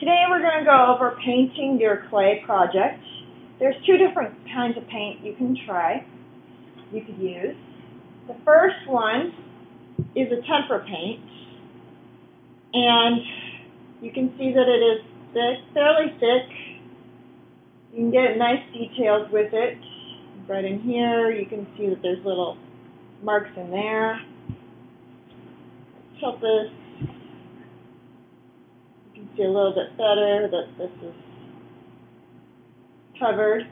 Today we're going to go over painting your clay project. There's two different kinds of paint you can try, you could use. The first one is a tempera paint, and you can see that it is thick, fairly thick. You can get nice details with it. Right in here, you can see that there's little marks in there. Tilt this. You can see a little bit better that this is covered.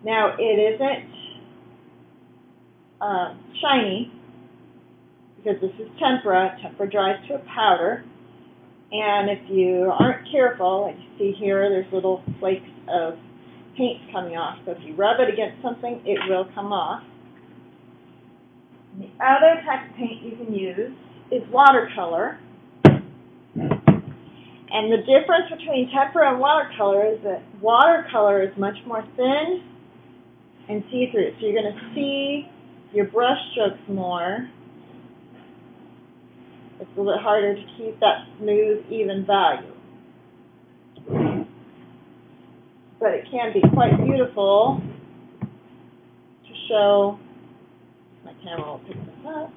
Now it isn't shiny because this is tempera. Tempera dries to a powder, and if you aren't careful, like you see here, there's little flakes of paint coming off. So if you rub it against something, it will come off. And the other type of paint you can use is watercolor. And the difference between tempera and watercolor is that watercolor is much more thin and see-through. So you're going to see your brush strokes more. It's a little bit harder to keep that smooth, even value. But it can be quite beautiful to show. My camera will pick this up.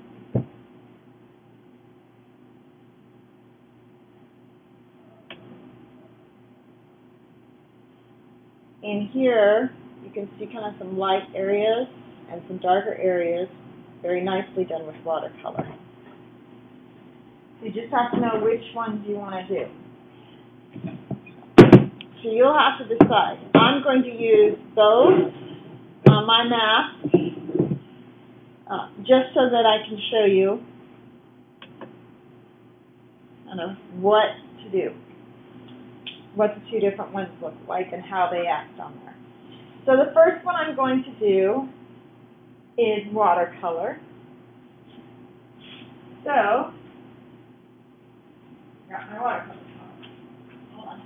In here, you can see kind of some light areas and some darker areas, very nicely done with watercolor. So you just have to know which ones you want to do. So you'll have to decide. I'm going to use both on my mask just so that I can show you kind of what to do, what the two different ones look like and how they act on there. So the first one I'm going to do is watercolor. So, got my watercolor. Hold on.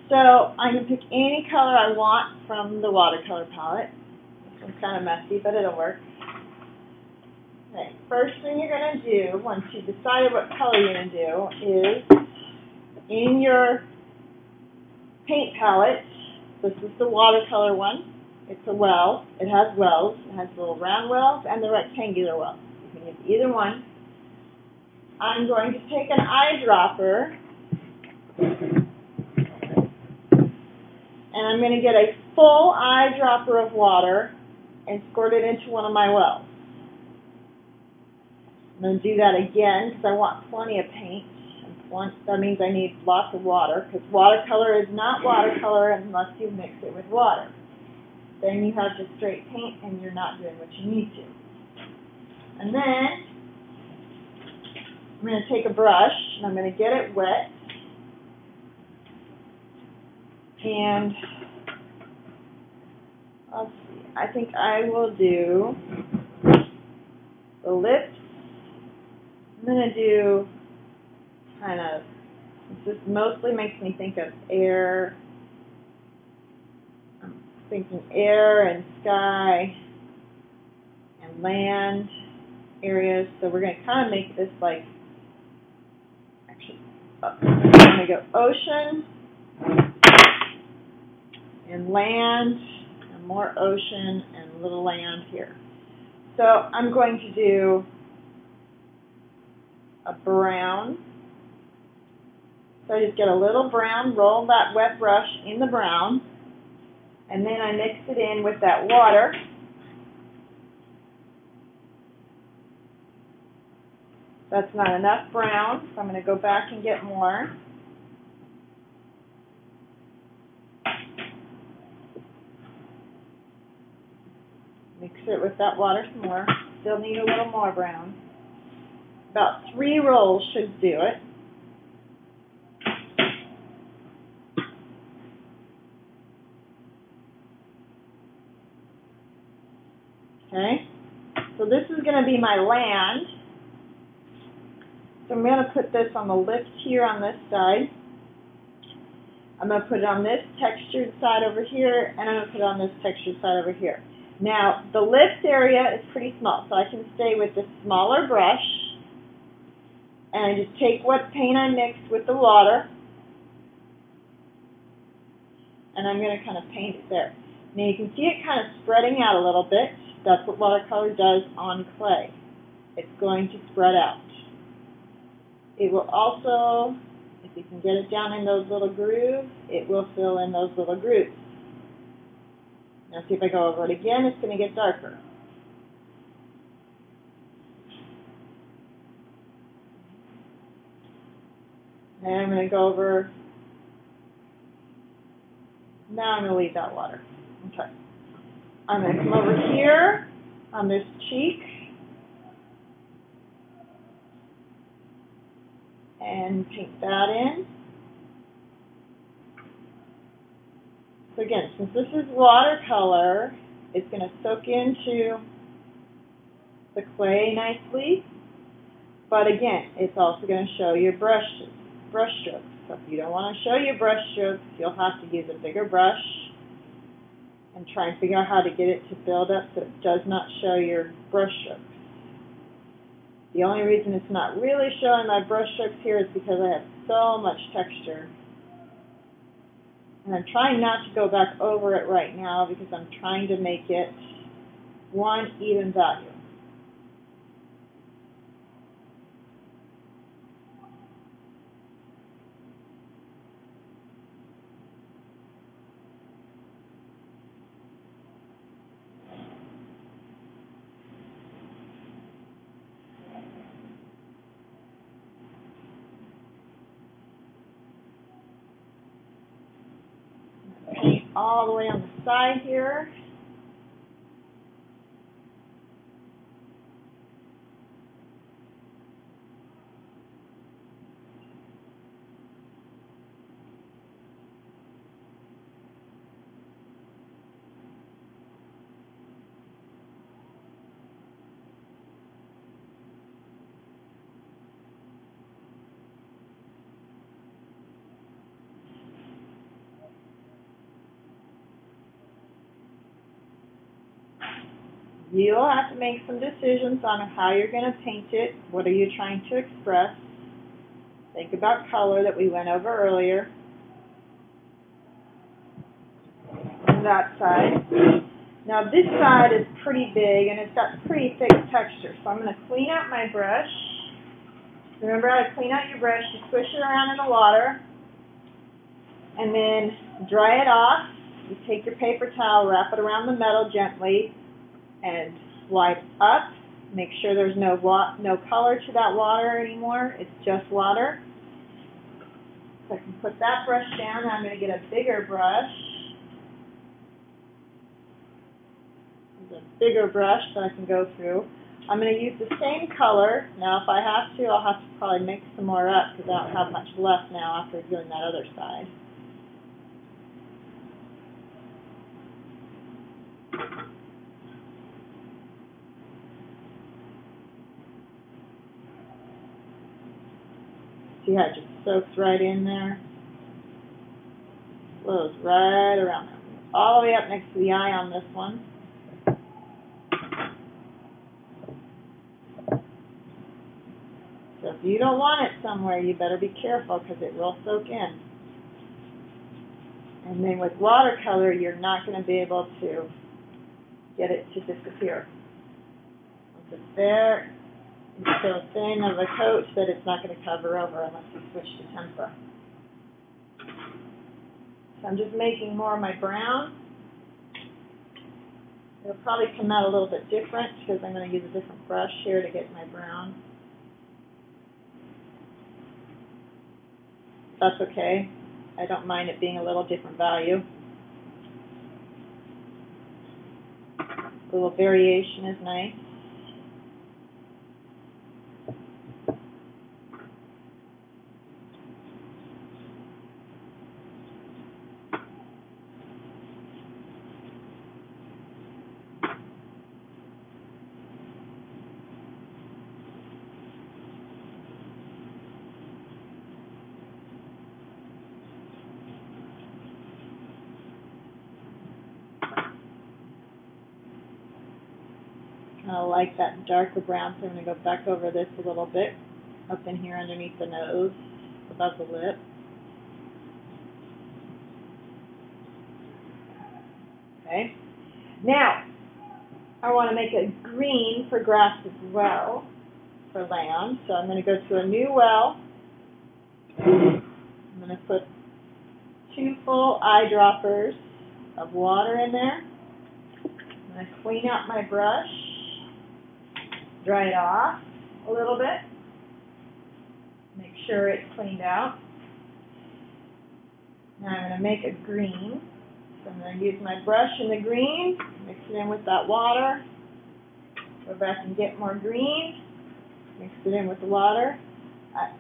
So I can pick any color I want from the watercolor palette. This one's kind of messy, but it'll work. Okay, first thing you're going to do, once you've decided what color you're going to do, is in your paint palette, this is the watercolor one. It's a well. It has wells. It has the little round wells and the rectangular wells. You can use either one. I'm going to take an eyedropper, and I'm going to get a full eyedropper of water and squirt it into one of my wells. I'm going to do that again because I want plenty of paint. That means I need lots of water, because watercolor is not watercolor unless you mix it with water. Then you have just straight paint and you're not doing what you need to. And then I'm going to take a brush and I'm going to get it wet. And let's see, I think I will do the lips. I'm going to do kind of, this mostly makes me think of air. I'm thinking air and sky and land areas. So we're going to kind of make this like, actually, I'm going to go ocean and land and more ocean and a little land here. So I'm going to do a brown. So I just get a little brown, roll that wet brush in the brown, and then I mix it in with that water. That's not enough brown, so I'm going to go back and get more. Mix it with that water some more. Still need a little more brown. About 3 rolls should do it. Okay, so this is going to be my land. So I'm going to put this on the lips here on this side. I'm going to put it on this textured side over here, and I'm going to put it on this textured side over here. Now, the lips area is pretty small, so I can stay with this smaller brush, and I just take what paint I mixed with the water, and I'm going to kind of paint it there. Now, you can see it kind of spreading out a little bit. That's what watercolor does on clay. It's going to spread out. It will also, if you can get it down in those little grooves, it will fill in those little grooves. Now see if I go over it again, it's going to get darker. And I'm going to go over, now I'm going to leave that water. Okay. I'm going to come over here on this cheek and paint that in. So again, since this is watercolor, it's going to soak into the clay nicely. But again, it's also going to show your brush strokes. So if you don't want to show your brush strokes, you'll have to use a bigger brush and try and figure out how to get it to build up so it does not show your brush strokes. The only reason it's not really showing my brush strokes here is because I have so much texture. And I'm trying not to go back over it right now because I'm trying to make it one even value. Paint all the way on the side here. You'll have to make some decisions on how you're going to paint it. What are you trying to express? Think about color that we went over earlier. On that side. Now this side is pretty big and it's got pretty thick texture. So I'm going to clean out my brush. Remember how to clean out your brush. You swish it around in the water and then dry it off. You take your paper towel, wrap it around the metal gently, and wipe up. Make sure there's no color to that water anymore. It's just water. So I can put that brush down. Now I'm going to get a bigger brush. There's a bigger brush that I can go through. I'm going to use the same color. Now if I have to, I'll have to probably mix some more up because I don't have much left now after doing that other side. See how it just soaks right in there? Flows right around there. All the way up next to the eye on this one. So if you don't want it somewhere, you better be careful because it will soak in. And then with watercolor, you're not going to be able to get it to disappear. Once it's there, it's so thin of a coat that it's not going to cover over unless you switch to tempera. So I'm just making more of my brown. It'll probably come out a little bit different because I'm going to use a different brush here to get my brown. That's okay. I don't mind it being a little different value. A little variation is nice. kind of like that darker brown, so I'm going to go back over this a little bit, up in here underneath the nose, above the lip. Okay. Now, I want to make a green for grass as well, for land. So I'm going to go to a new well. I'm going to put 2 full eyedroppers of water in there. I'm going to clean out my brush, dry it off a little bit, make sure it's cleaned out. Now I'm going to make a green. So I'm going to use my brush in the green, mix it in with that water, go back and get more green, mix it in with the water.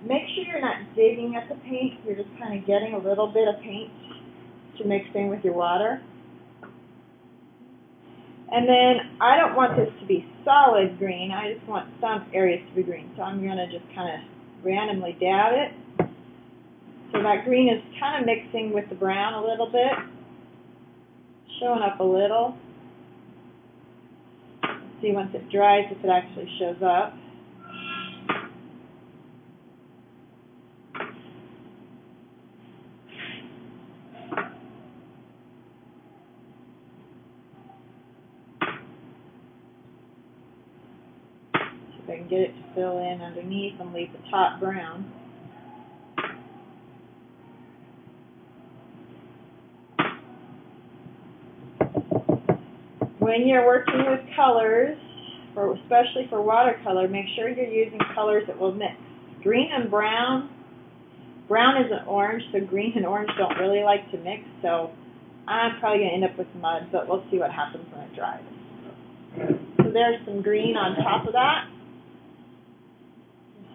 Make sure you're not digging at the paint, you're just kind of getting a little bit of paint to mix in with your water. And then I don't want this to be solid green, I just want some areas to be green. So I'm going to just kind of randomly dab it. So that green is kind of mixing with the brown a little bit, showing up a little. See once it dries if it actually shows up. So I can get it to fill in underneath and leave the top brown. When you're working with colors, especially for watercolor, make sure you're using colors that will mix. Green and brown. Brown isn't orange, so green and orange don't really like to mix, so I'm probably going to end up with mud, but we'll see what happens when it dries. So there's some green on top of that.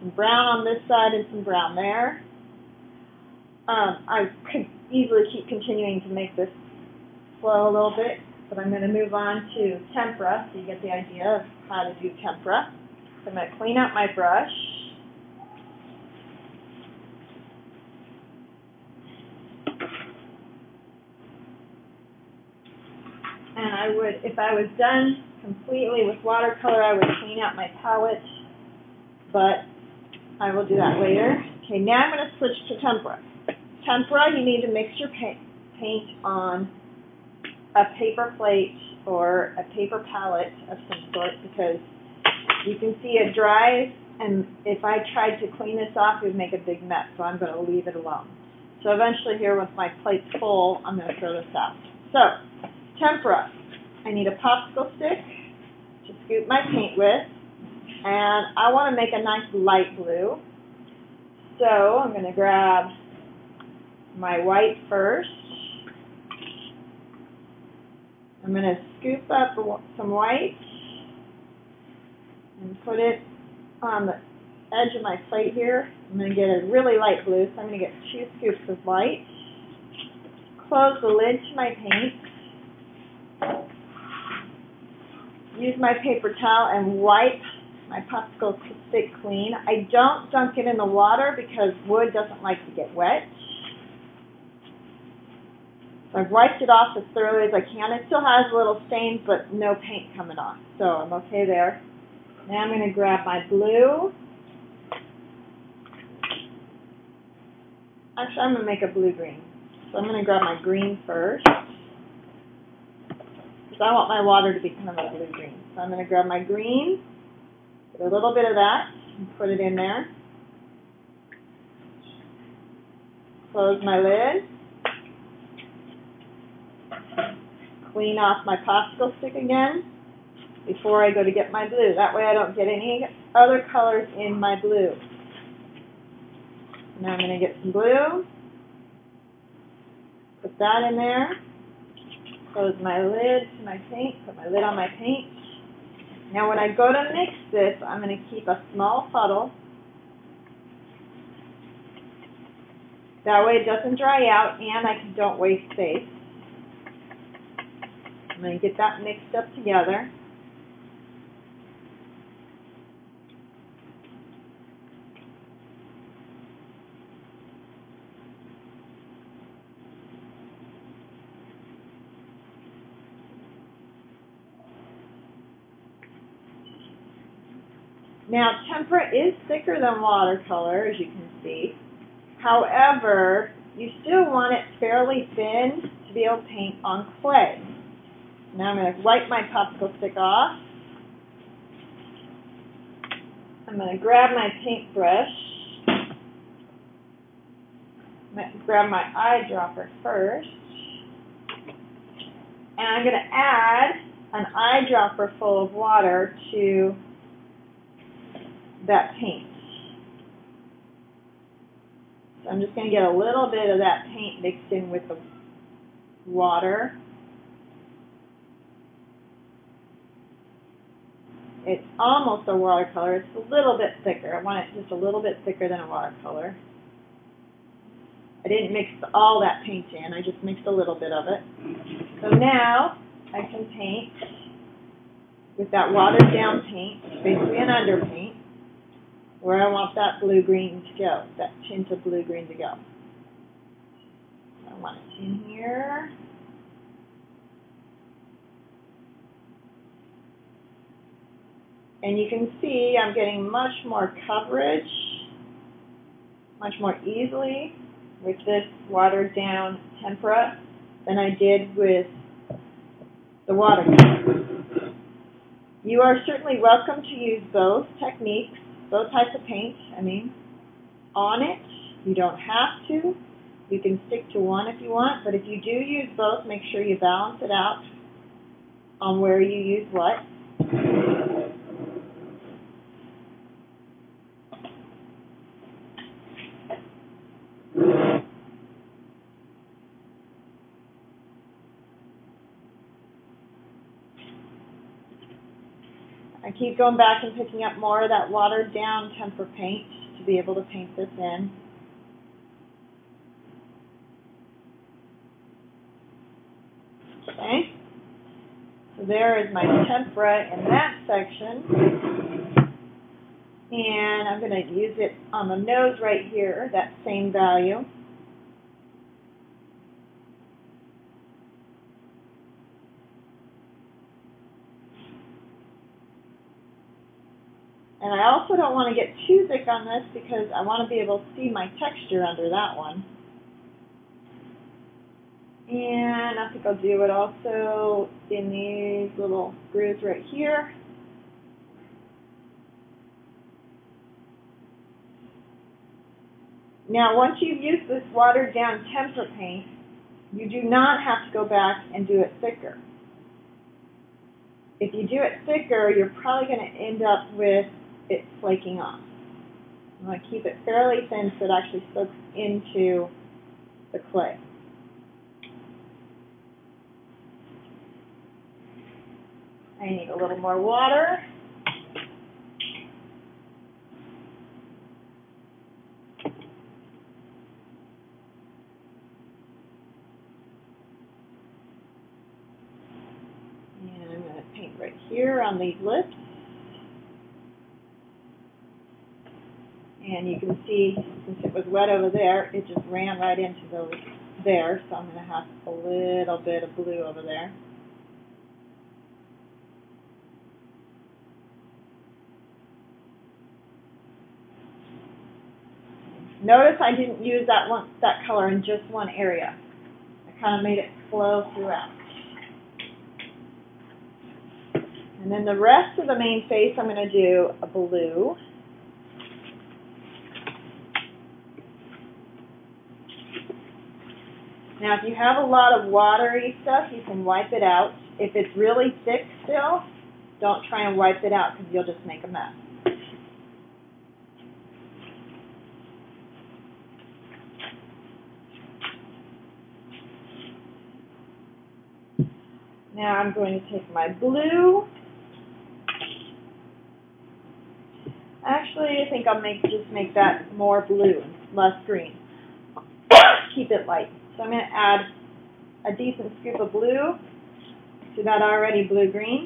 Some brown on this side and some brown there. I could easily keep continuing to make this flow a little bit, but I'm going to move on to tempera, so you get the idea of how to do tempera. So I'm going to clean out my brush. And I would, if I was done completely with watercolor, I would clean out my palette, but I will do that later. Okay, now I'm going to switch to tempera. Tempera, you need to mix your paint on a paper plate or a paper palette of some sort, because you can see it dries, and if I tried to clean this off, it would make a big mess, so I'm going to leave it alone. So eventually here, once my plate's full, I'm going to throw this out. So, tempera. I need a popsicle stick to scoop my paint with, and I want to make a nice light blue. So I'm going to grab my white first. I'm going to scoop up some white and put it on the edge of my plate here. I'm going to get a really light blue, so I'm going to get 2 scoops of white. Close the lid to my paint. Use my paper towel and wipe my popsicle stick clean. I don't dunk it in the water because wood doesn't like to get wet. So I've wiped it off as thoroughly as I can. It still has little stains, but no paint coming off, so I'm okay there. Now I'm going to grab my blue. Actually, I'm going to make a blue-green. So I'm going to grab my green first, because I want my water to be kind of a blue-green. So I'm going to grab my green, get a little bit of that, and put it in there. Close my lid. Clean off my popsicle stick again before I go to get my blue. That way I don't get any other colors in my blue. Now I'm going to get some blue, put that in there, close my lid to my paint, put my lid on my paint. Now when I go to mix this, I'm going to keep a small puddle. That way it doesn't dry out and I don't waste space. I'm going to get that mixed up together. Now, tempera is thicker than watercolor, as you can see. However, you still want it fairly thin to be able to paint on clay. Now I'm going to wipe my popsicle stick off. I'm going to grab my paintbrush. I'm going to grab my eyedropper first. And I'm going to add an eyedropper full of water to that paint. So I'm just going to get a little bit of that paint mixed in with the water. It's almost a watercolor. It's a little bit thicker. I want it just a little bit thicker than a watercolor. I didn't mix all that paint in. I just mixed a little bit of it. So now I can paint with that watered down paint, basically an underpaint, where I want that blue-green to go, that tint of blue-green to go. I want it in here. And you can see I'm getting much more coverage, much more easily with this watered down tempera than I did with the watercolor. You are certainly welcome to use both techniques, both types of paint, on it. You don't have to. You can stick to one if you want, but if you do use both, make sure you balance it out on where you use what. I keep going back and picking up more of that watered down tempera paint to be able to paint this in. Okay, so there is my tempera in that section. And I'm going to use it on the nose right here, that same value. And I also don't want to get too thick on this because I want to be able to see my texture under that one. And I think I'll do it also in these little grooves right here. Now, once you've used this watered down tempera paint, you do not have to go back and do it thicker. If you do it thicker, you're probably going to end up with it flaking off. I'm going to keep it fairly thin so it actually soaks into the clay. I need a little more water. And I'm going to paint right here on these lips. And you can see, since it was wet over there, it just ran right into those there. So I'm going to have a little bit of blue over there. Notice I didn't use that color in just one area. I kind of made it flow throughout. And then the rest of the main face, I'm going to do a blue. Now, if you have a lot of watery stuff, you can wipe it out. If it's really thick still, don't try and wipe it out because you'll just make a mess. Now I'm going to take my blue. Actually, I think I'll just make that more blue, less green. Keep it light. So I'm going to add a decent scoop of blue to that already blue-green.